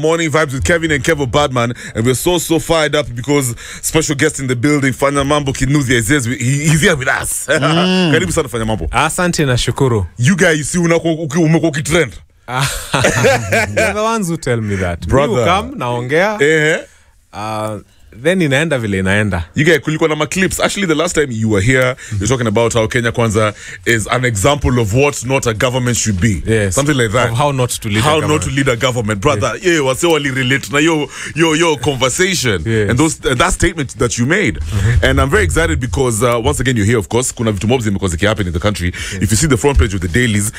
Morning vibes with Kevin and Kevo Badman, and we're so fired up because special guest in the building, Fanya Mambo Kinuthia, he's here with us. Karibu sana Fanya Mambo. Asante na shukuru. You guys, you see umekuwa kitrend. You're the ones who tell me that. Brother. You come, naongea. Then inaenda vile inaenda. You guys, kulikuwa na clips. Actually, the last time you were here, you're talking about how Kenya Kwanza is an example of what not a government should be. Yes. Something like that. Of how not to lead how a government. Not to lead a government. Brother, yeah, what's wali relate na your conversation. Yes. And that statement that you made. And I'm very excited because once again you're here, of course. Kuna vitu mobs because it can happen in the country. Yes. If you see the front page of the dailies,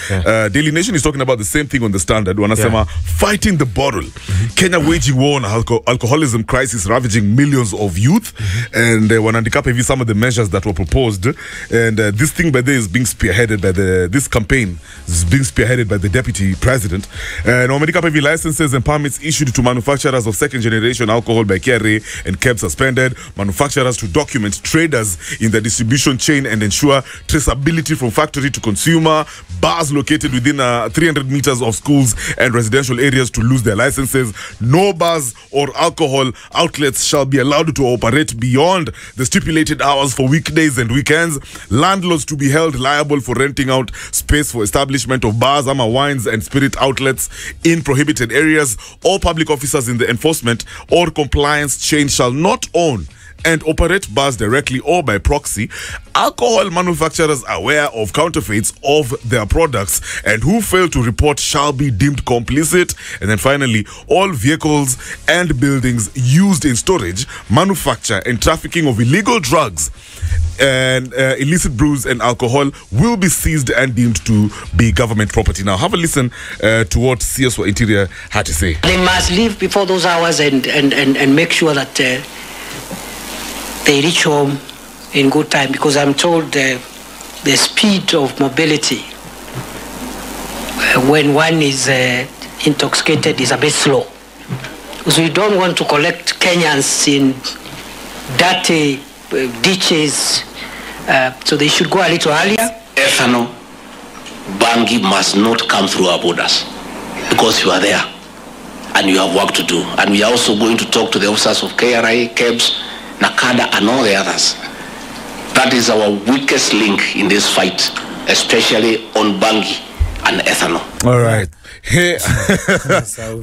Daily Nation is talking about the same thing on the Standard. Wanasema fighting the bottle. Kenya waging war on alcoholism crisis ravaging millions of youth. And wanaandika hivi some of the measures that were proposed, and this thing by this is being spearheaded by this campaign is being spearheaded by the deputy president. And wanaandika hivi licenses and permits issued to manufacturers of second generation alcohol by KRA and KEB suspended, manufacturers to document traders in the distribution chain and ensure traceability from factory to consumer, bars located within 300 meters of schools and residential areas to lose their licenses. No bars or alcohol outlets shall be allowed to operate beyond the stipulated hours for weekdays and weekends. Landlords to be held liable for renting out space for establishment of bars, wines and spirit outlets in prohibited areas. All public officers in the enforcement or compliance chain shall not own and operate bars directly or by proxy. Alcohol manufacturers aware of counterfeits of their products and who fail to report shall be deemed complicit. And then finally, all vehicles and buildings used in storage, manufacture and trafficking of illegal drugs and illicit brews and alcohol will be seized and deemed to be government property. Now have a listen to what CS for Interior had to say. They must leave before those hours and make sure that they reach home in good time, because I'm told the speed of mobility when one is intoxicated is a bit slow. So we don't want to collect Kenyans in dirty ditches, so they should go a little earlier. Ethanol, bangi must not come through our borders because you are there and you have work to do. And we are also going to talk to the officers of KRA, KEBS, Nakada and all the others. That is our weakest link in this fight, especially on bangi and ethanol. All right. Hey,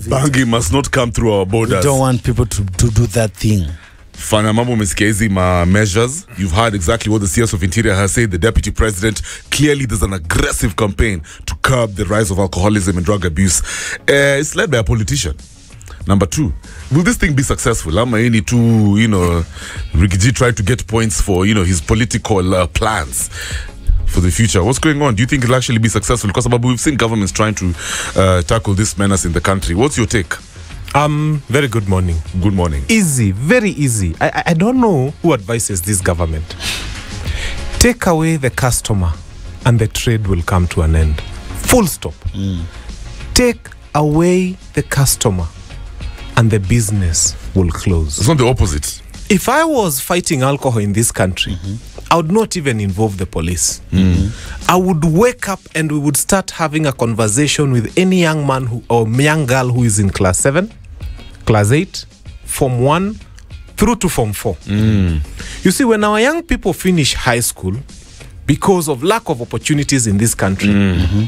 bangi must not come through our borders. We don't want people to do that thing. Fanya Mambo umesikia measures. You've heard exactly what the CS of Interior has said. The deputy president, clearly there's an aggressive campaign to curb the rise of alcoholism and drug abuse. It's led by a politician. Number two, will this thing be successful? Any to, Reggae try to get points for, his political plans for the future. What's going on? Do you think it'll actually be successful? Because we've seen governments trying to tackle this menace in the country. What's your take? Very good morning. Good morning. Easy, very easy. I don't know who advises this government. Take away the customer and the trade will come to an end. Full stop. Take away the customer and the business will close. It's not the opposite. If I was fighting alcohol in this country, I would not even involve the police. I would wake up and we would start having a conversation with any young man or young girl who is in class 7, class 8, Form 1, through to Form 4. You see, when our young people finish high school, because of lack of opportunities in this country,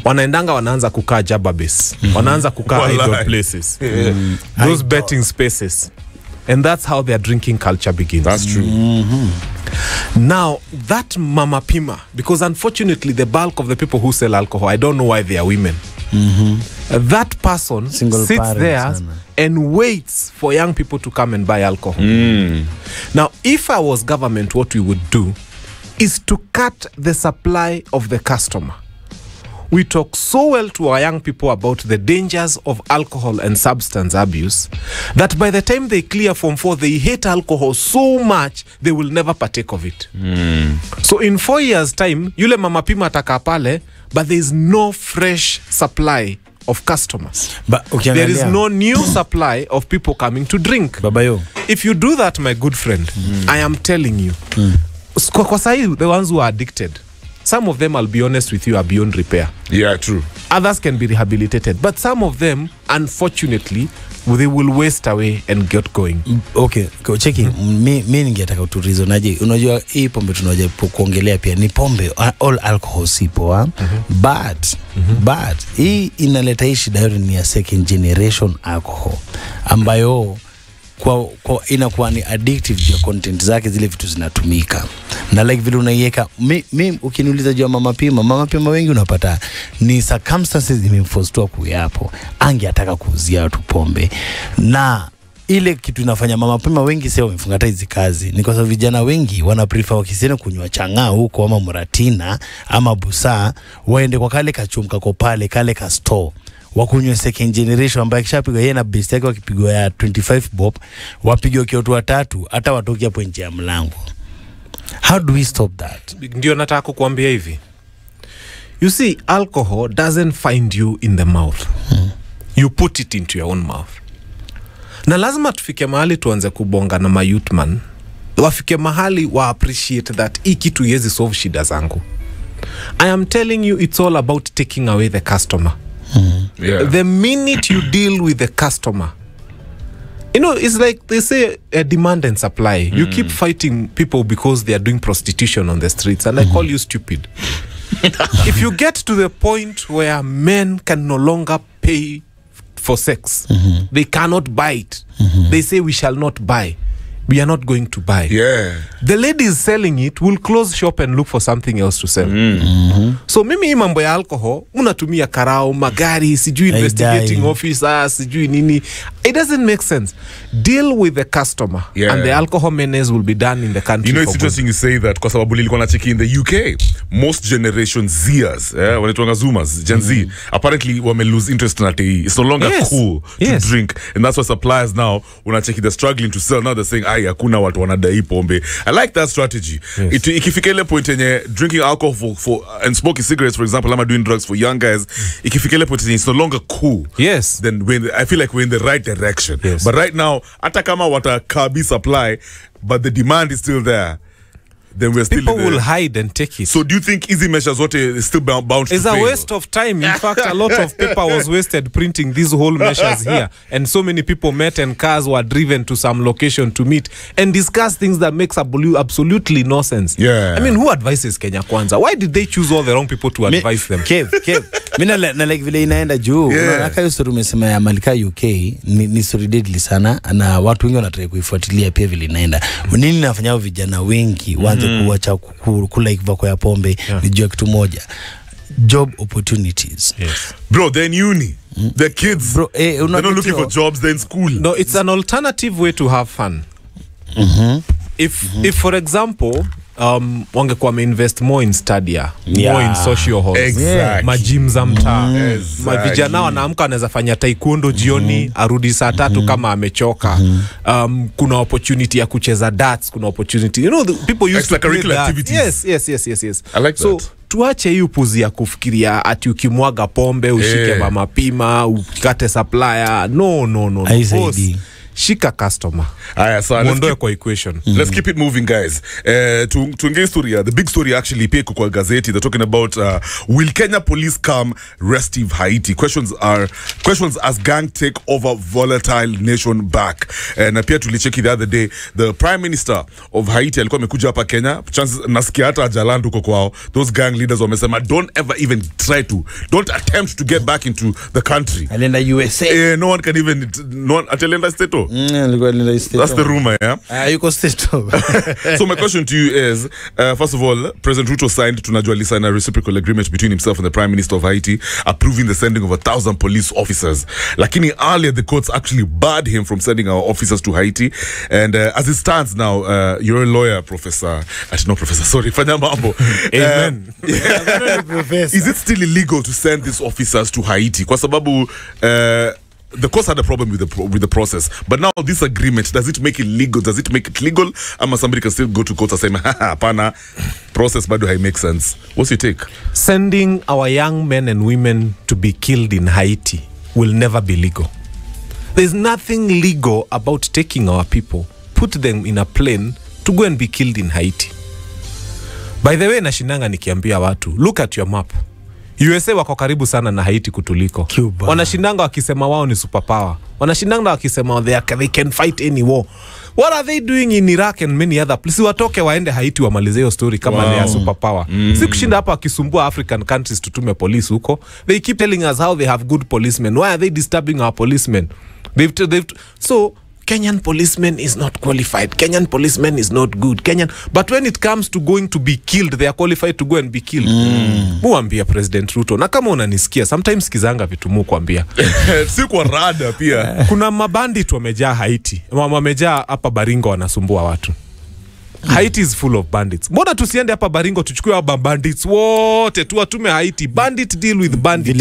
wanaendanga wanaanza kukaa jaba base, wanaanza kukaa idle places, those betting spaces, and that's how their drinking culture begins. That's true. Now that Mama Pima, because unfortunately the bulk of the people who sell alcohol, I don't know why they are women. That person sits there and waits for young people to come and buy alcohol. Now if I was government, what we would do is to cut the supply of the customer. We talk so well to our young people about the dangers of alcohol and substance abuse that by the time they clear Form 4, they hate alcohol so much they will never partake of it. So in 4 years' time, yule mama pima ataka pale, but there is no fresh supply of customers. But there is no new supply of people coming to drink. Babayo. If you do that, my good friend, I am telling you, kwa sahi, the ones who are addicted, some of them, I'll be honest with you, are beyond repair. Yeah, true. Others can be rehabilitated. But some of them, unfortunately, they will waste away and get going. Okay, cheki, mi ningetaka uturizo naje. Unajua hii pombe tunaje kuongelea pia ni pombe, all alcohol si poa. But hii inaleta hii shida yote ni ya second generation alcohol ambayo kwa inakuwa ni addictive juu content zake, zile vitu zinatumika. Na like vile unaiweka mimi ukiniuliza juu ya mama pima wengi unapata ni circumstances zimemforce kuyapo. Angeataka kuuzia watu pombe. Na ile kitu inafanya mama pima wengi sasa wamefunga hata hizi kazi ni kwa sababu vijana wengi wana prefer wakisiana kunywa chang'aa huko ama muratina ama busaa, waende kwa kale kachumka kwa pale kale ka store wakunywe second generation ambaye kishapiga yeye na base yake wakipigwa ya 25 bob wapigwe kiotu watatu hata watoki hapo nje ya mlango. How do we stop that? Ndio nataka kukuambia hivi. You see, alcohol doesn't find you in the mouth. You put it into your own mouth. Na lazima tufike mahali tuanze kubonga na mayouth man. Wafike mahali wa appreciate that hii kitu yezi solve shida zangu. I am telling you, it's all about taking away the customer. Yeah. The minute you deal with the customer, you know, it's like they say a demand and supply. You keep fighting people because they are doing prostitution on the streets, and I call you stupid. If you get to the point where men can no longer pay for sex, they cannot buy it. They say we shall not buy. We are not going to buy. Yeah. The ladies selling it will close shop and look for something else to sell. So mimi mambo ya alcohol, unatumia karao, magari, sijui investigating officers, sijui nini. It doesn't make sense. Deal with the customer, and the alcohol menace will be done in the country. You know, it's interesting you say that, kwa sababu nilikuwa nacheki in the UK, most generation Zers, wanaitwa Zoomers, Gen Z, apparently wame lose interest in ATE. It's no longer cool to drink, and that's why suppliers now, unacheki, they're struggling to sell. Now they're saying, hakuna watu wanadai pombe. I like that strategy. Ikifika ile point yenye drinking alcohol for and smoking cigarettes, for example, I'm doing drugs for young guys, ikifika ile point yenye it's no longer cool. Then I feel like we're in the right direction. But right now, hata kama watakabi supply, but the demand is still there, then we're still people will hide and take it. So do you think easy measures is still bound to fail? It's a waste of time. In fact, a lot of paper was wasted printing these whole measures here, and so many people met and cars were driven to some location to meet and discuss things that makes absolutely no sense. I mean, who advises Kenya Kwanza? Why did they choose all the wrong people to advise them? Kev. Mina na like vile inaenda juu. Unaka hiyo story umesema ya Malika UK ni story deadly sana, na watu wengi wanataka kuifuatilia pia vile inaenda. Nini nafanya vijana wengi kuacha kula ikivako ya pombe ni juu kitu moja, job opportunities. Bro, they're in uni. The kids, bro, they're not looking for jobs, they're in school. No, it's an alternative way to have fun. If for example, wangekuwa invest more in stadia, more in social halls, majim za mtaa, mavijana wanaamka anaweza fanya taekwondo jioni, arudi saa 3 kama amechoka. Kuna opportunity ya kucheza darts, kuna opportunity, you know, the people used to play that. Yes. I like so that. Tuache hiyo puzi ya kufikiria ati ukimwaga pombe ushike mama pima ukate supplier. No. Shika customer. So let's keep equation. Let's keep it moving, guys. To engage story, the big story actually, peko kwa gazeti, they're talking about will Kenya police calm restive Haiti? Questions as gang take over volatile nation back. And appear to licheki the other day, the prime minister of Haiti alikuwa amekuja hapa Kenya. Chances nasikia hata ajalandu huko kwao. Those gang leaders wamesema don't ever even don't attempt to get back into the country. Alenda USA. No one can even atelenda state. That's the rumor, you go state. So my question to you is, first of all, President Ruto tunajua signed a reciprocal agreement between himself and the Prime Minister of Haiti, approving the sending of 1,000 police officers. Lakini earlier, the courts actually barred him from sending our officers to Haiti. And as it stands now, you're a lawyer, Fanya Mambo. Amen. Is it still illegal to send these officers to Haiti? Kwa sababu the courts had a problem with the process, but now this agreement, does it make it legal? Does it make it legal? Ama somebody can still go to court and say, hapana, process bado hai make sense. What's your take? Sending our young men and women to be killed in Haiti will never be legal. There's nothing legal about taking our people, put them in a plane to go and be killed in Haiti. By the way, nashinanga nikiambia watu, look at your map. USA wako karibu sana na Haiti kutuliko. Cuba. Wanashindanga wakisema wao ni superpower. Wanashindanga wakisema they can fight any war. What are they doing in Iraq and many other places? Watoke waende Haiti wamalize hiyo story kama they are superpower. Si kushinda hapa wakisumbua African countries tutume police huko. They keep telling us how they have good policemen. Why are they disturbing our policemen? So Kenyan policeman is not qualified. Kenyan policeman is not good. But when it comes to going to be killed, they are qualified to go and be killed. Muambia President Ruto. Na kama unanisikia, sometimes kizanga vitu kuambia. Si kwa rada pia. Kuna mabandit wamejaa Haiti. Wamejaa hapa Baringo wanasumbua watu. Haiti is full of bandits. Mbona tusiende hapa Baringo tuchukue hapa bandits wote tuwatume Haiti? Bandit deal with bandit.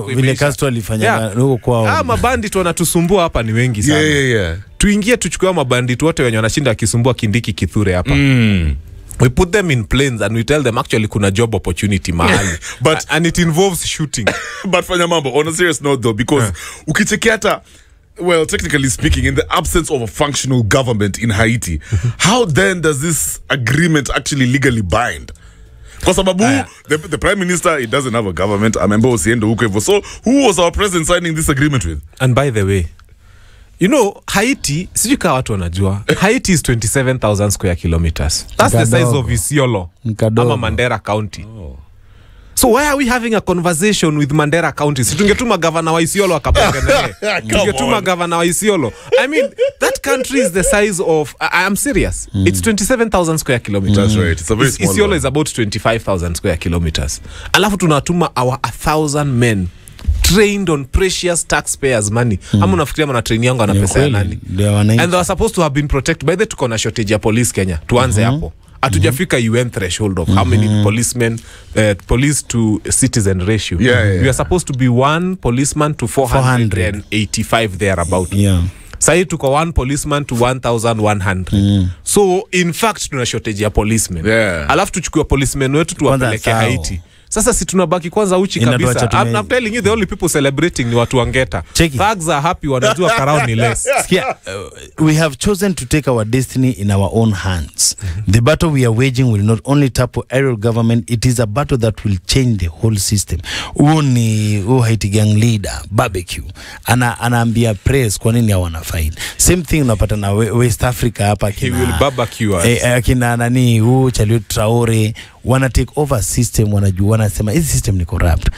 Vile Castro alifanya huko kwao. Mabandit wanatusumbua hapa ni wengi sana. Yeah. Tuingie tuchukue mabandit wote wenye wanashinda akisumbua Kindiki Kithure hapa. We put them in planes and we tell them actually kuna job opportunity mahali. And it involves shooting. But Fanya Mambo, on a serious note though, because ukichekiata, well, technically speaking, in the absence of a functional government in Haiti, how then does this agreement actually legally bind? Because the Prime Minister, he doesn't have a government. I remember so who was our president signing this agreement with? And by the way, you know, Haiti, sijika watu wanajua, Haiti is 27,000 square kilometers. That's the size of Isiolo, ama Mandera County. So why are we having a conversation with Mandera County? Si tungetuma governor wa Isiolo akabonga naye. Tungetuma governor wa Isiolo. I mean, that country is the size of, I am serious. It's 27,000 square kilometers. That's right. It's a very small Isiolo one. is about 25,000 square kilometers. Alafu tunatuma our 1,000 men trained on precious taxpayers money. Ama unafikiria mwana train yangu ana pesa ya nani? And they were supposed to have been protected. By the way, tuko na shortage ya police Kenya. Tuanze hapo. Atujafika UN threshold of how many policemen, police to citizen ratio. We are supposed to be 1 policeman to 485 thereabout. Sahi tuko 1 policeman to 1,100. So in fact tuna shortage ya policemen. Alafu tuchukue policemen wetu tuwapeleke Haiti. Sasa si tunabaki kwanza uchi kabisa. I'm telling you, the only people celebrating ni watu wangeta. Thugs are happy, wanajua karao ni less. We have chosen to take our destiny in our own hands. The battle we are waging will not only topple aerial government, it is a battle that will change the whole system. Ni Haiti gang leader, barbecue. Anaambia press kwa nini hawana fight. Same thing unapata na West Africa hapa kina. He will barbecue us. Kina nani Chaliot Traore wana take over system, wanasema hizi system ni corrupt.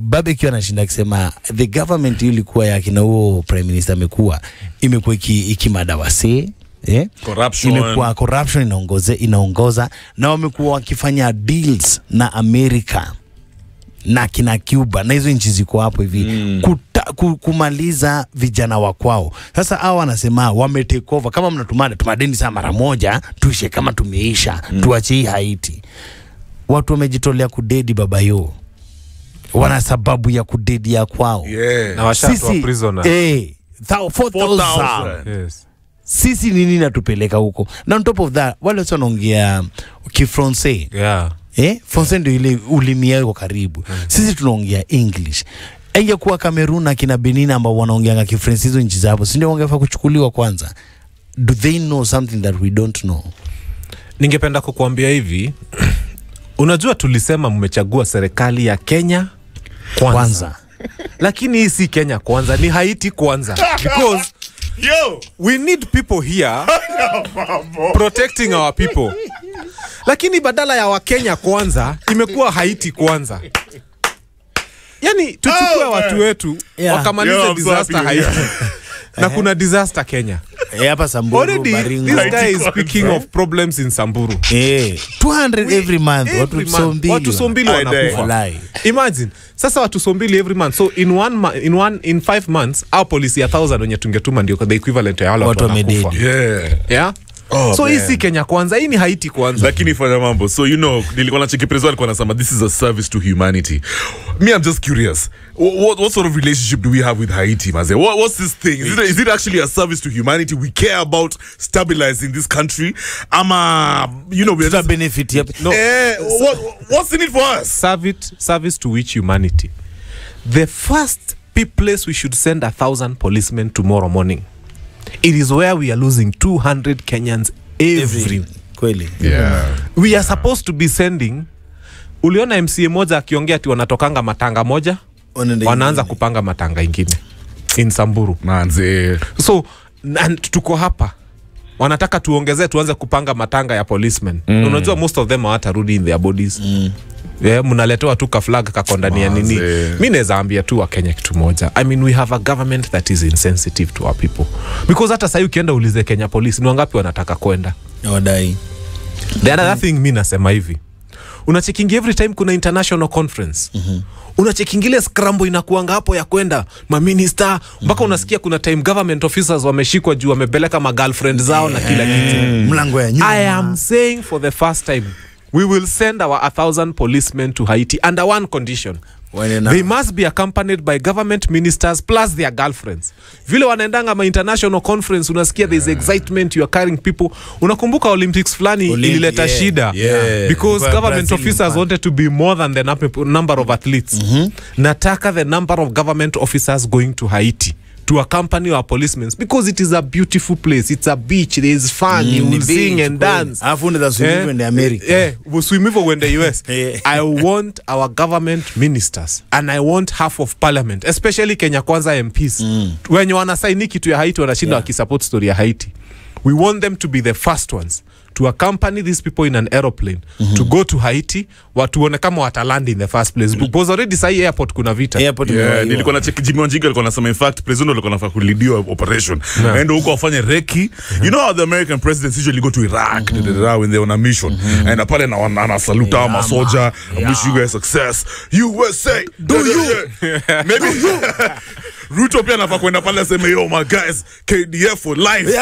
Barbecue anashinda kusema the government ilikuwa ya kina prime minister amekuwa imekuwa ikimada wase imekuwa corruption inaongoza na wamekuwa wakifanya deals na America na kina Cuba na hizo nchi ziko hapo hivi kumaliza vijana wa kwao. Sasa hao wanasema wame take over, kama tumadeni sana mara moja tuishe kama tumeisha, tuachie Haiti. Watu wamejitolea kudedi baba yo, wana sababu ya kudedi ya kwao. Na washatu wa prisoner 4,000. Sisi nini natupeleka huko? Na on top of that, wale watu wanaongea Kifrancais. Francais ndio ile ulimi yao karibu. Sisi tunaongea English. Ingekuwa Cameroon na kina Benin ambao wanaongea Kifrench, hizo nchi zao, si ndio wangefaa kuchukuliwa kwanza? Do they know something that we don't know? Ningependa kukuambia hivi, unajua tulisema mmechagua serikali ya Kenya kwanza. Lakini hii si Kenya kwanza, ni Haiti kwanza. Because we need people here protecting our people. Lakini badala ya wa Kenya kwanza, imekuwa Haiti kwanza. Yani tuchukue watu wetu wakamaliza disaster Haiti. Na kuna disaster Kenya. Hapa Samburu, Baringo. This guy is speaking of problems in Samburu. 200 every month. Watu sombili wanakufa. Imagine. Sasa watu sombili every month. So in 5 months, our policy 1,000 wenye tungetuma ndio the equivalent ya watu wanakufa. So hii si Kenya kwanza, hii ni Haiti kwanza. Lakini Fanya Mambo, so you know, nilikuwa na cheki prezo alikuwa anasema this is a service to humanity. Me, I'm just curious. What sort of relationship do we have with Haiti, Maze? What's this thing? Is it actually a service to humanity? We care about stabilizing this country. You know, we're just benefit. No. What's in it for us? Service to which humanity? The first place we should send 1,000 policemen tomorrow morning. It is where we are losing 200 Kenyans every. Kweli. We are supposed to be sending Uliona MCA moja akiongea ati wanatokanga matanga moja, wanaanza kupanga matanga ingine in Samburu. Manze. So tuko hapa, wanataka tuongezee tuanze kupanga matanga ya policemen. Unajua most of them hawatarudi in their bodies. Yeah, mnaletewa tu ka flag kakondani ya nini. Mimi naweza ambia tu wa Kenya kitu moja. I mean, we have a government that is insensitive to our people. Because hata sasa ukienda ulize Kenya police ni wangapi wanataka kwenda. Wadai. The other thing mimi nasema hivi. Unachekingi every time kuna international conference. Unachekingile scramble inakuanga hapo ya kwenda ma minister mpaka unasikia kuna time government officers wameshikwa juu wamepeleka ma girlfriend zao na kila kitu. Mlango ya nyuma. I am saying for the first time we will send our 1,000 policemen to Haiti under one condition. They must be accompanied by government ministers plus their girlfriends. Vile wanaendanga ma international conference unasikia there is excitement, you are carrying people. Unakumbuka Olympics flani ilileta shida because government officers wanted to be more than the number of athletes. Nataka the number of government officers going to Haiti to accompany our policemen because it is a beautiful place. It's a beach. There is fun. You will sing and dance. When the America. We swim even when the US. I want our government ministers and I want half of parliament, especially Kenya Kwanza MPs. When you wanasaini kitu ya Haiti wanashinda wakisupport story ya Haiti. We want them to be the first ones to accompany these people in an aeroplane to go to Haiti, watuone kama wataland in the first place. Because already sai airport kuna vita. Nilikuwa na check Jimmy Wanjiga alikuwa anasema in fact president alikuwa anafaa kulidiwa operation. And huko wafanye reki. You know how the American presidents usually go to Iraq when they're on a mission. And pale na salute ama soldier, I wish you guys success. USA, do you? Maybe you. Ruto pia anafaa kwenda pale aseme yo my guys, KDF for life.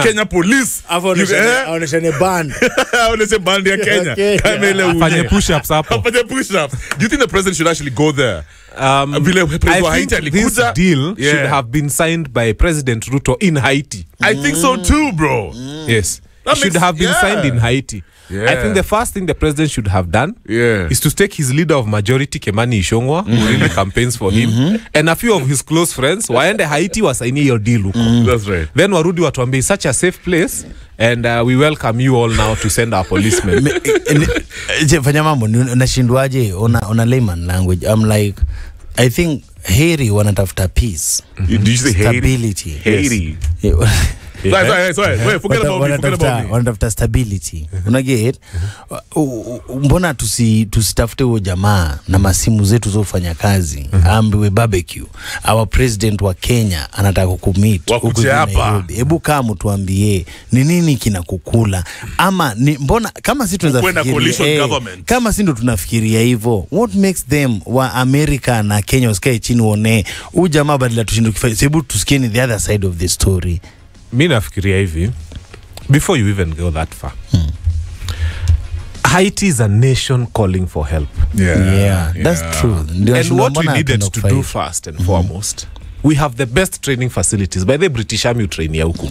Kenya police. Aonesha band. Aonesha band ya Kenya. Kamele afanye push-ups hapo. Afanye push-ups. Do you think the president should actually go there? I think this deal should have been signed by President Ruto in Haiti. I think so too, bro. Yes. It should have been signed in Haiti. I think the first thing the president should have done is to take his leader of majority, Kimani Ichung'wah, who really campaigns for him, and a few of his close friends, waende Haiti wasaini hiyo deal. That's right. Then warudi watuambie it's such a safe place, and we welcome you all now to send our policemen. Fanya mambo, nashindwaje on a layman language. I'm like, I think Haiti wanatafuta peace. Did you say stability? Haiti. Sorry, forget about me. Wanatafuta stability. Unaget? Mbona tusitafute huo jamaa na masimu zetu zofanya kazi ambiwe barbecue. Our president wa Kenya anataka kukumit huko Nairobi. Hebu kama tuambie ni nini kinakukula ama ni mbona kama sisi tunaweza fikiria kama sisi ndo tunafikiria hivyo, what makes them wa America na Kenya usikae chini uone huyu jamaa badala tushinde kufanya. Hebu tusikie ni the other side of the story. Mimi nafikiria hivi, before you even go that far, Haiti is a nation calling for help. That's true. And what we needed to do first and foremost, we have the best training facilities. By the British Army train ya huku.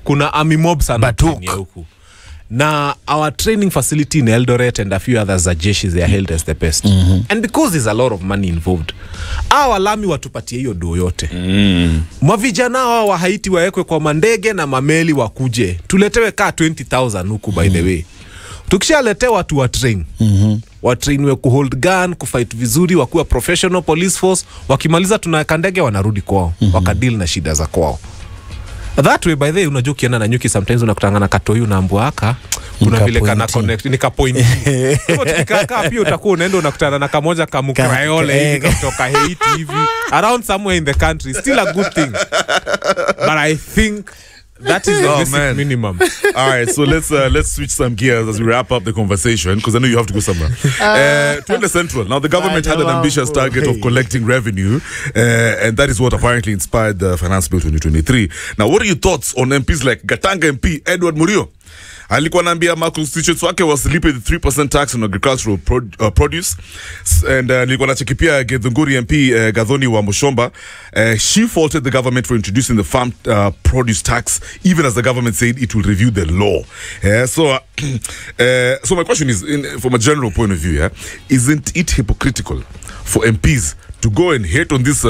Kuna army mob sana train ya huku. Na our training facility in Eldoret and a few others are jeshi, they are held as the best. And because there's a lot of money involved, our lami watupatie hiyo do yote. Mavijana wa Haiti waekwe kwa mandege na mameli wakuje. Tuletewe ka 20,000 huku by the way. Tukishaletewa watu wa train. Watrainwe kuhold gun, kufight vizuri, wakuwa professional police force, wakimaliza tunaweka ndege wanarudi kwao, wakadeal na shida za kwao. That way, by the way, unajua ukienda na nyuki sometimes unakutana na katoyu na mbuaka, kuna vile kana connect, nika point. Kwa tukikaka pia utakuwa unaenda unakutana na kamoja kama Ukraine hivi kutoka Haiti hivi around somewhere in the country. Still a good thing. But I think that is the basic minimum. All right, so let's switch some gears as we wrap up the conversation, because I know you have to go somewhere. Twende Central. Now, the government had an ambitious target of collecting revenue, and that is what apparently inspired the Finance Bill 2023. Now, what are your thoughts on MPs like Gatanga MP Edward Murio? Alikuwa naambia ma constituents wake wasilipe the 3% tax on agricultural produce, and nilikuwa nachekipia Githunguri MP Gathoni wa Mushomba. She faulted the government for introducing the farm produce tax, even as the government said it will review the law. So my question is, from a general point of view, isn't it hypocritical for MPs to go and hate on this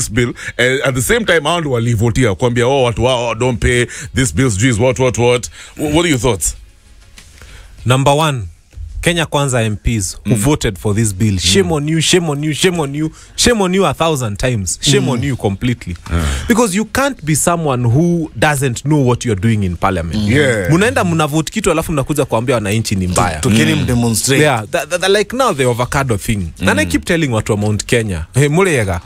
bill, and at the same time and walivotia kwambia watu don't pay this bills, what are your thoughts? Number one, Kenya Kwanza MPs who voted for this bill. Shame on you, shame on you, shame on you, shame on you 1,000 times. Shame on you completely. Because you can't be someone who doesn't know what you're doing in parliament. Munaenda mnavote kitu alafu mnakuja kuambia wananchi ni mbaya. Tukeni mdemonstrate. Yeah, like now the avocado thing. And I keep telling watu wa Mount Kenya, hey, muleyega.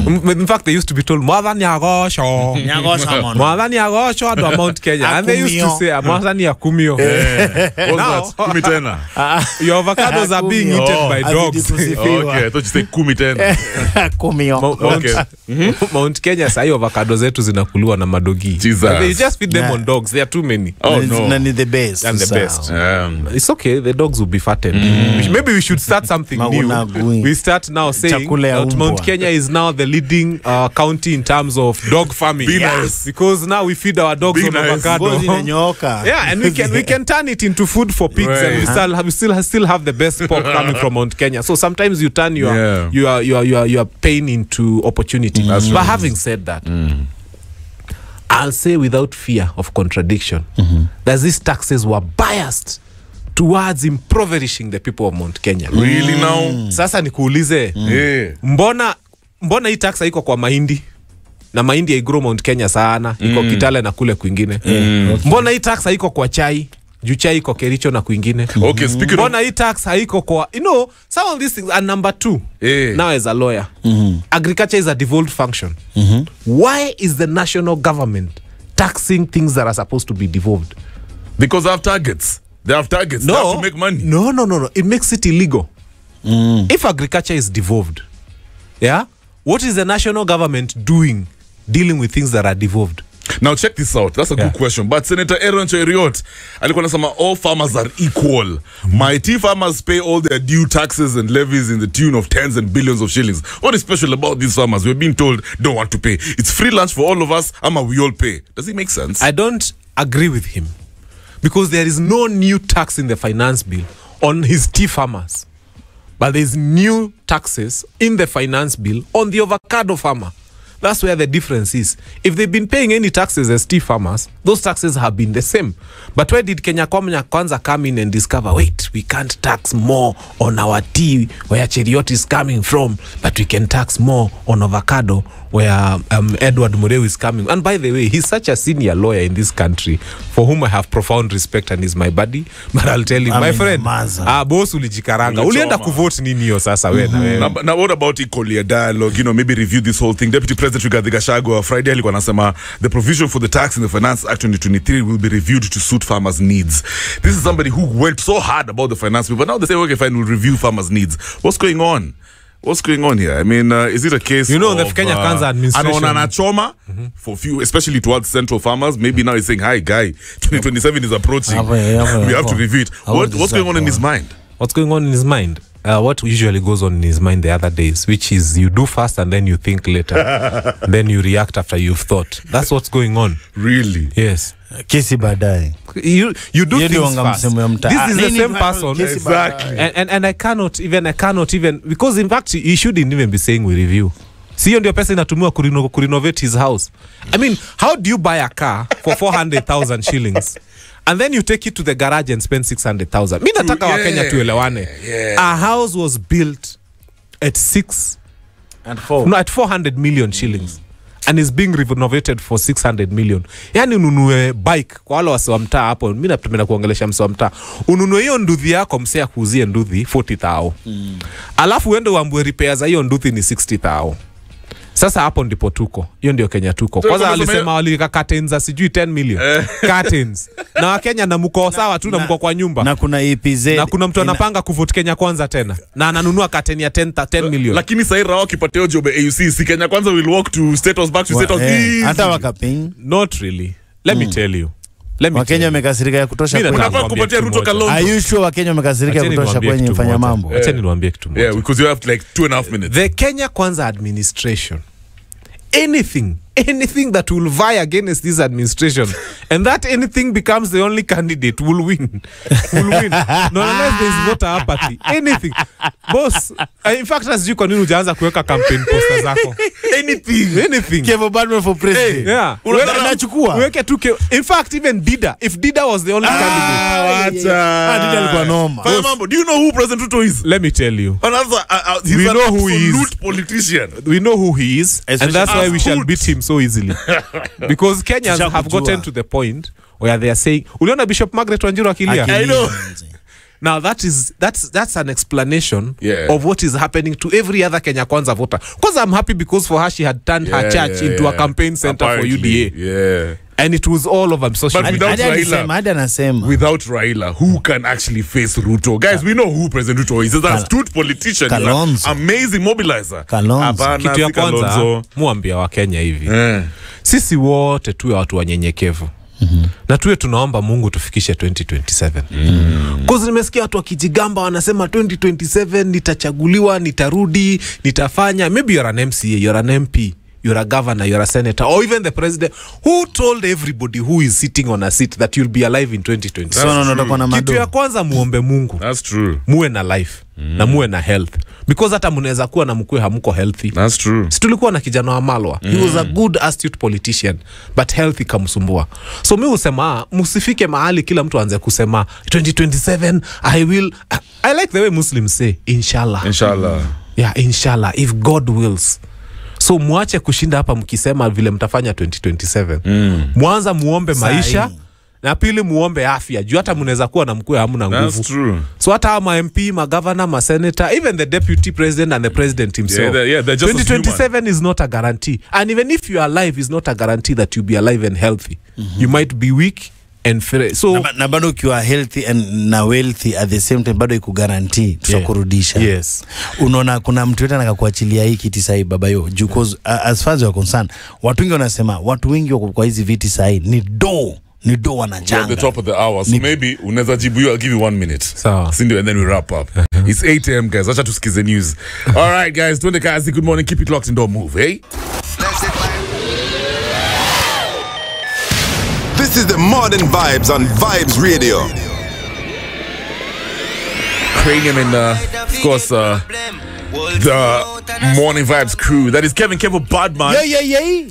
In fact, they used to be told, Mwadhani agosho. Mwadhani agosho adu wa Mount Kenya. And they used to say, Mwadhani akumio. Now, kumi tena. Your avocados are being eaten by dogs. Okay, I thought you said kumi tena. Mount Kenya sahi avocados zetu zinakuliwa na madogi. They just feed them on dogs. There are too many. Oh no. And the best. And the best. It's okay. The dogs will be fattened. Maybe we should start something new. We start now saying that Mount Kenya is now the leading county in terms of dog farming. Nice. Because now we feed our dogs on avocado. Yeah, and we can turn it into food for pigs, and we still have the best pork coming from Mount Kenya. So sometimes you turn your pain into opportunity. But having said that, I'll say without fear of contradiction, that these taxes were biased towards impoverishing the people of Mount Kenya. Really now? Sasa nikuulize, mbona hii tax haiko kwa mahindi? Na mahindi ya grow Mount Kenya sana, iko Kitale na kule kwingine. Mbona hii tax haiko kwa chai? Juu chai iko Kericho na kwingine. Okay, speaking of... Mbona hii tax haiko kwa... You know, some of these things are number 2. Now as a lawyer. Agriculture is a devolved function. Why is the national government taxing things that are supposed to be devolved? Because they have targets. They have targets. They have to make money. No. It makes it illegal. If agriculture is devolved, what is the national government doing dealing with things that are devolved? Now check this out. That's a good question. But Senator Aaron Cheruiyot alikuwa anasema all farmers are equal. Mighty farmers pay all their due taxes and levies in the tune of tens and billions of shillings. What is special about these farmers? We're being told don't want to pay. It's free lunch for all of us. We all pay. Does it make sense? I don't agree with him. Because there is no new tax in the finance bill on his tea farmers. But there's new taxes in the finance bill on the avocado farmer. That's where the difference is. If they've been paying any taxes as tea farmers, those taxes have been the same. But where did Kenya Kwanza come in and discover, wait, we can't tax more on our tea where Cheruiyot is coming from, but we can tax more on avocado where Edward Mureu is coming. And by the way, he's such a senior lawyer in this country for whom I have profound respect and is my buddy. But I'll tell you, my friend, boss ulijikaranga. Ulienda kuvote nini hiyo sasa wewe? Now what about equally a dialogue? You know, maybe review this whole thing. Deputy President Rigathi Gachagua Friday alikuwa anasema the provision for the tax in the Finance Act 2023 will be reviewed to suit farmers' needs. This is somebody who went so hard about the finance bill, but now they say, okay, fine, we'll review farmers' needs. What's going on? What's going on here? I mean, is it a case of... the Kenya Kwanza administration... Anachoma for few, especially towards central farmers. Maybe now he's saying, hi, guy, 2027 is approaching. We have to review it. What's going on in his mind? What's going on in his mind? What usually goes on in his mind the other days, which is you do first and then you think later. Then you react after you've thought. That's what's going on. Really? Yes. Kesi baadaye. You do things fast. This is the same person. Exactly. And I cannot even, because in fact he shouldn't even be saying we review. Siyo ndio pesa inatumiwa kurenovate his house. I mean, how do you buy a car for 400,000 shillings? And then you take it to the garage and spend 600,000. Mi nataka wa Kenya tuelewane. A house was built at 400 million shillings. And is being renovated for 600 million. Yani ununue bike kwa wale wasi wa mtaa hapo. Mimi napenda kuongelesha msi wa mtaa. Ununue hiyo nduthi yako msea kuuzie nduthi 40,000. Alafu uende uambue repairs hiyo nduthi ni 60,000. Sasa hapo ndipo tuko. Hiyo ndio Kenya tuko. Kwanza alisema walika curtains za sijui 10 million. Curtains. Na Wakenya na mko sawa tu na mko kwa nyumba. Na kuna EPZ. Na kuna mtu anapanga kuvote Kenya Kwanza tena. Na ananunua curtain ya 10 million. Lakini sasa Rawa kipatia job AUC, si Kenya Kwanza will walk to State House back to State House. Hata wakaping. Not really. Let me tell you. Wakenya wamekasirika ya kutosha kwenye. Unataka kupatia Ruto Kalonzo. Are you sure Wakenya wamekasirika ya kutosha kwenye Fanya Mambo? Acha niwaambie kitu moja. Yeah, because you have like 2.5 minutes. The Kenya Kwanza administration, anything that will vie against this administration And that anything becomes the only candidate will win. Not unless there is voter apathy. Anything. Boss, in fact, as you continue to kuweka campaign posters zako. Anything. Kevo Badman for president. Yeah. Weke tuke. In fact, even Dida. If Dida was the only candidate. Dida alikuwa noma. Mambo, do you know who President Ruto is? Let me tell you. He's we an know who he is. Politician. We know who he is, and that's why we shall beat him so easily. Because Kenyans have gotten to the point where they are saying, "Uliona Bishop Margaret Wanjiru akilia." I know. Now that's an explanation of what is happening to every other Kenya Kwanza voter. Because I'm happy because for her she had turned her church into a campaign center apparently, for UDA. Yeah. And it was all over social But media. without Raila, who can actually face Ruto? Guys, we know who President Ruto is. He's an astute politician. Kalonzo. Amazing mobilizer. Kalonzo. Kitu ya kwanza, muambia wa Kenya hivi. Sisi wote tuwe watu wanyenyekevu. Na tuwe tunaomba Mungu tufikishe 2027. Cause nimesikia watu wakijigamba wanasema 2027 nitachaguliwa, nitarudi, nitafanya. Maybe you're an MCA, you're an MP, you're a governor, you're a senator, or even the president. Who told everybody who is sitting on a seat that you'll be alive in 2027? Kitu ya kwanza muombe Mungu. That's true. Muwe na life na muwe na health. Because hata mnaweza kuwa na mkwe hamuko healthy. That's true. Situlikuwa na kijana wa Malwa. He was a good astute politician, but health ikamsumbua. So mimi husema msifike mahali kila mtu aanze kusema 2027 I will. I like the way Muslims say inshallah. Inshallah. Yeah, inshallah if God wills. So muache kushinda hapa mkisema vile mtafanya 2027. Mwanza muombe maisha. Na pili muombe afya. Juu hata mnaweza kuwa na mkwe hamna nguvu. That's true. So hata ma MP, ma governor, ma senator, even the deputy president and the president himself. They're just 2027 is not a guarantee. And even if you are alive, is not a guarantee that you'll be alive and healthy. You might be weak and free. So na bado ukiwa healthy and na wealthy at the same time bado ikuguarantee tutakurudisha. Yes. Unaona kuna mtu yote anakakuachilia hii kiti sahi baba yo. Because as far as you are concerned, watu wengi wanasema watu wengi wako kwa hizi viti sahi ni do wanachanga. At the top of the hour. So maybe unaweza jibu you, I'll give you 1 minute. So Sindio, and then we wrap up. It's 8 a.m. guys. Acha tusikize news. All right guys, twende kazi. Good morning. Keep it locked and don't move, hey? This is the Modern Vibes on Vibes Radio. Cranium and of course the Morning Vibes crew. That is Kevin Kevo Badman. Yeah.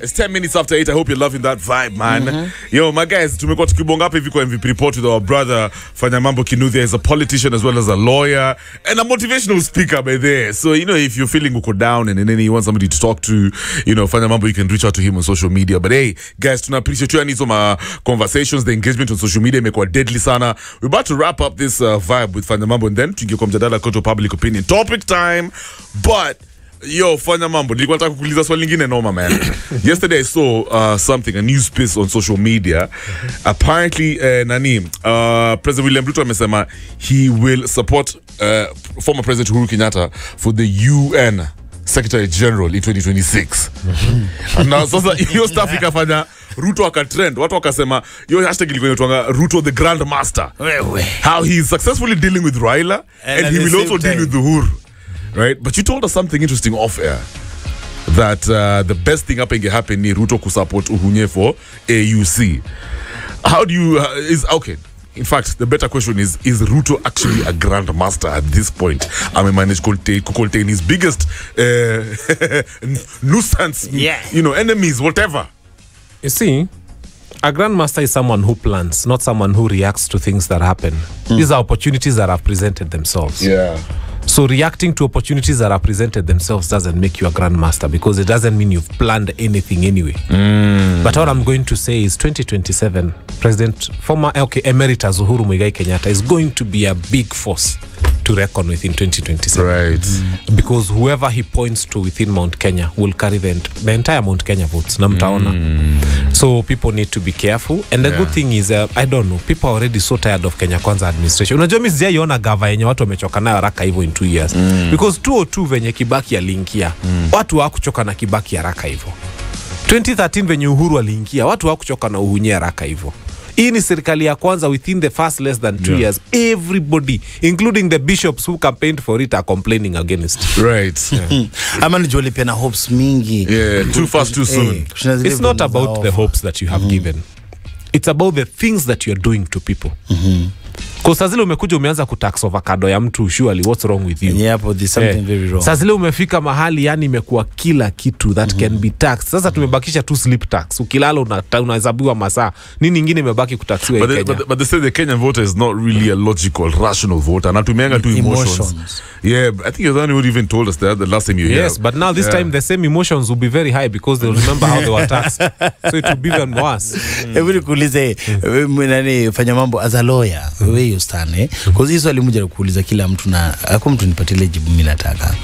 It's 10 minutes after 8. I hope you're loving that vibe, man. Yo, my guys, tumekuwa tukibonga hapa hivi kwa MVP report with our brother Fanya Mambo Kinuthia. He's a politician as well as a lawyer and a motivational speaker by there. So, you know, if you're feeling uko down and then you want somebody to talk to, you know, Fanya Mambo, you can reach out to him on social media. But hey, guys, tuna appreciate you and some conversations. The engagement on social media imekuwa deadly sana. We're about to wrap up this vibe with Fanya Mambo and then tuingie kwa mjadala koto public opinion. Topic time. But yo, Fanya Mambo, nilikuwa nataka kukuuliza swali lingine noma, man. Yesterday I saw something, a news piece on social media. Apparently, President William Ruto amesema he will support former President Uhuru Kenyatta for the UN Secretary General in 2026. Na sasa hiyo stuff ikafanya Ruto akatrend. Watu wakasema hiyo hashtag ilikuwa inaitwa Ruto the Grand Master. How he is successfully dealing with Raila and he will also deal with Uhuru. Right? But you told us something interesting off air. That the best thing happen ni Ruto kusupport Uhunye for AUC. How do you okay. In fact, the better question is Ruto actually a grandmaster at this point? I managed to contain his biggest nuisance, you know, enemies, whatever. You see, a grandmaster is someone who plans, not someone who reacts to things that happen. These are opportunities that have presented themselves. Yeah. So reacting to opportunities that have presented themselves doesn't make you a grandmaster, because it doesn't mean you've planned anything anyway. But what I'm going to say is 2027, Emeritus Uhuru Muigai Kenyatta is going to be a big force to reckon with in 2027. Right. Because whoever he points to within Mount Kenya will carry the entire Mount Kenya votes. So people need to be careful. And the good thing is, I don't know, people are already so tired of Kenya Kwanza administration. Unajua mimi sijaiona gava yenye watu wamechoka nayo haraka hivyo in 2 years. Because 202 venye Kibaki aliingia, watu hawakuchoka na Kibaki haraka hivyo. 2013 venye Uhuru aliingia, watu hawakuchoka na Uhunye haraka hivyo. Hii ni serikali ya kwanza within the first less than 2 years. Everybody, including the bishops who campaigned for it, are complaining against it. Right. Ama nijoli pia na hopes mingi. Yeah, too fast, too soon. It's not about the hopes that you have given. It's about the things that you're doing to people. Kwa sasa zile umekuja umeanza kutax avocado ya mtu, surely what's wrong with you? Yeah, but there's something very wrong. Sasa zile umefika mahali yani imekuwa kila kitu that can be taxed. Sasa tumebakisha tu sleep tax. Ukilala unahesabiwa masaa. Nini nyingine imebaki kutaxiwa in Kenya? But they say the Kenyan voter is not really a logical, rational voter. Na tumeanga tu emotions. Yeah, I think you're the one who even told us that the last time you were here. Yes, but now this time the same emotions will be very high because they'll remember how they were taxed. So it will be even worse. Every kuulize nani Fanya Mambo as a lawyer, where you stand, because hizo alimuja kuuliza kila mtu na hakuna mtu nipatile jibu mimi nataka.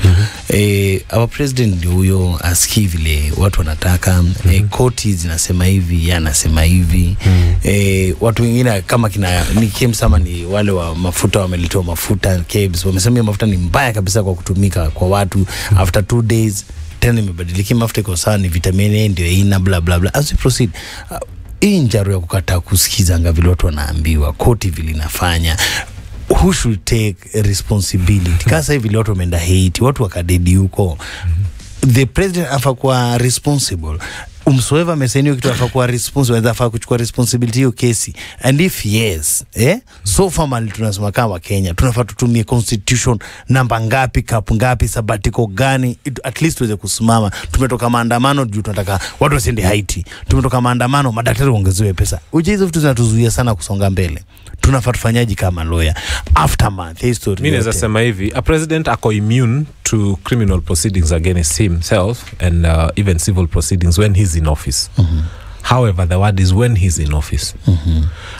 Our president ndio huyo asikii vile watu wanataka, koti zinasema hivi, yanasema hivi. Watu wengine kama kina ni Kemsama ni wale wa mafuta wamelitoa mafuta cabs, wamesema mafuta ni mbaya kabisa kwa kutumika kwa watu. After 2 days tena imebadilika, mafuta iko sawa, ni vitamini ndio ina bla bla bla. As we proceed, hii njaro ya kukataa kusikiza anga vile watu wanaambiwa, koti vile inafanya, who should take responsibility? Kasa hivi watu wameenda Haiti, watu wakadedi huko. The president afa kuwa responsible. Umsoeva mesenio kitu afa kuwa responsible, afa kuchukua responsibility hiyo kesi. And if yes, so formally tunasema kama Kenya tunafaa tutumie constitution namba ngapi, kapu ngapi, sabatiko gani, at least tuweze kusimama. Tumetoka maandamano juu tunataka watu wasiende Haiti. Tumetoka maandamano madaktari waongezewe pesa. Uje hizo vitu zinatuzuia sana kusonga mbele. Tunafaa tufanyaje kama lawyer? Aftermath history. Mimi naweza sema hivi, a president ako immune to criminal proceedings against himself and even civil proceedings when he's in office. However, the word is when he's in office.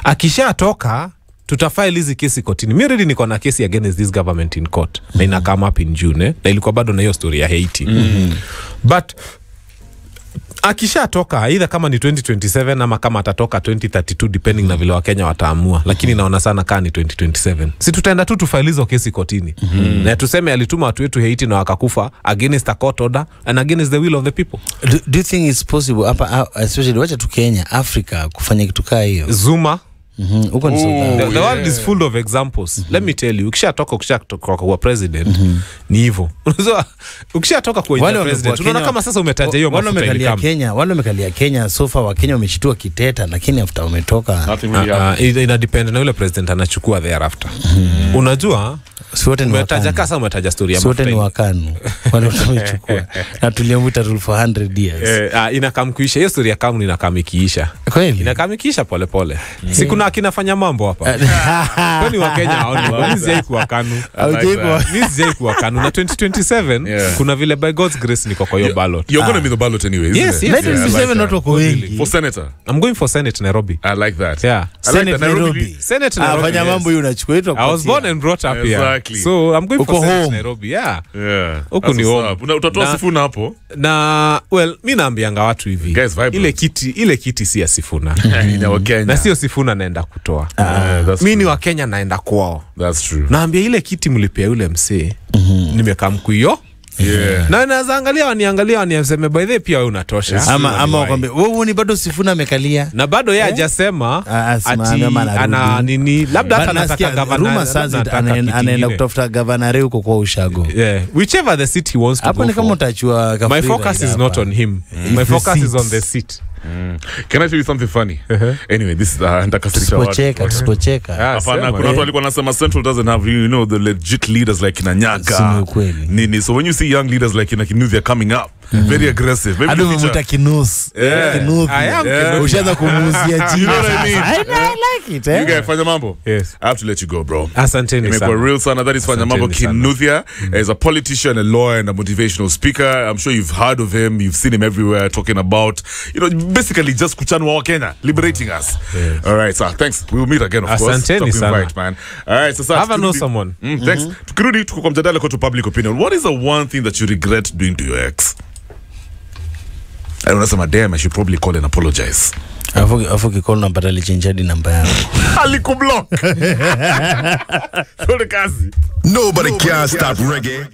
Akisha toka tutafile hizi kesi kotini. Mimi already niko na kesi against this government in court. Na ina come up in June, na ilikuwa bado na hiyo story ya Haiti. But akisha toka either kama ni 2027 ama kama atatoka 2032 depending na vile wa Kenya wataamua, lakini naona sana kama ni 2027. Si tutaenda tu tufile hizo kesi kotini. Na tuseme alituma watu wetu Haiti na wakakufa against a court order and against the will of the people. Do you think it's possible hapa, especially wacha tu Kenya, Africa kufanya kitu kama hiyo? Zuma Uko ni the world is full of examples. Let me tell you, ukishatoka kwa president ni hivyo. Unajua ukishatoka kwa president unaona kama sasa umetaja hiyo mafuta ile Kenya, wale wamekalia Kenya so far wa Kenya wameshitua kiteta, lakini after umetoka ina depend na yule president anachukua thereafter. Unajua sote ni umetaja kasa, umetaja story ya mafuta. Sote ni wakanu wale wamechukua na tuliamwita rule for 100 years. Inakamkuisha hiyo story ya kamu, inakamikisha kweli, inakamikisha pole pole. Sikuna akinafanya mambo hapa. Kwani wa Kenya haoni mimi sijai kuwa kanu. Mimi sijai kuwa kanu na 2027 kuna vile by God's grace niko kwa hiyo ballot. You're going to be the ballot anyway, yes, isn't it? 2027 not wako wengi. For senator. I'm going for Senate Nairobi. I like that. Yeah. Senate Nairobi. Senate Nairobi. Fanya mambo unachukua hiyo. I was born and brought up here. Exactly. So I'm going for Senate Nairobi. Yeah. Huko ni home. Utatoa Sifuna hapo? Na well, mimi naambianga watu hivi. Ile kiti si ya Sifuna. Na sio Sifuna naenda kutoa. Mimi ni wa Kenya naenda kwao. That's true. Naambia ile kiti mlipia yule msee. Nimekaa mkuyo. Na naangalia waniambia by the pia wewe unatosha. Ama wakwambia wewe ni bado Sifuna amekalia. Na bado yeye hajasema ati ana nini, labda hata anataka governor anaenda kutafuta governor huko kwa ushago. Yeah, whichever the seat he wants to hapo go. Hapo ni kama utachua my focus is not on him. My focus is on the seat. Can I tell you something funny? Anyway, this is tusipocheka. Hapana, kuna watu walikuwa wanasema Central doesn't have, you know, the legit leaders like Kinanyaka. Nini, so when you see young leaders like Kinuthia coming up, very aggressive. Maybe I don't know Kinuthia. Ushaanza kumuzia you know what I mean? I like it. You guys, Fanya Mambo. Yes. I have to let you go, bro. Asanteni sana. Real son, that is Fanya Mambo Kinuthia. As a politician, a lawyer, and a motivational speaker. I'm sure you've heard of him. You've seen him everywhere talking about, you know, basically just kuchanwa wa Kenya, liberating us. Yes. All right, sir. Thanks. We will meet again, of course. Asanteni sana. Right, man. All right, so have I know someone. Thanks. Tukirudi tuko kwa mjadala kwa public opinion. What is the one thing that you regret doing to your ex? I don't know, damn, I should probably call and apologize. Afu kikolo namba alichange namba yangu. Alikublock. Nobody can stop reggae.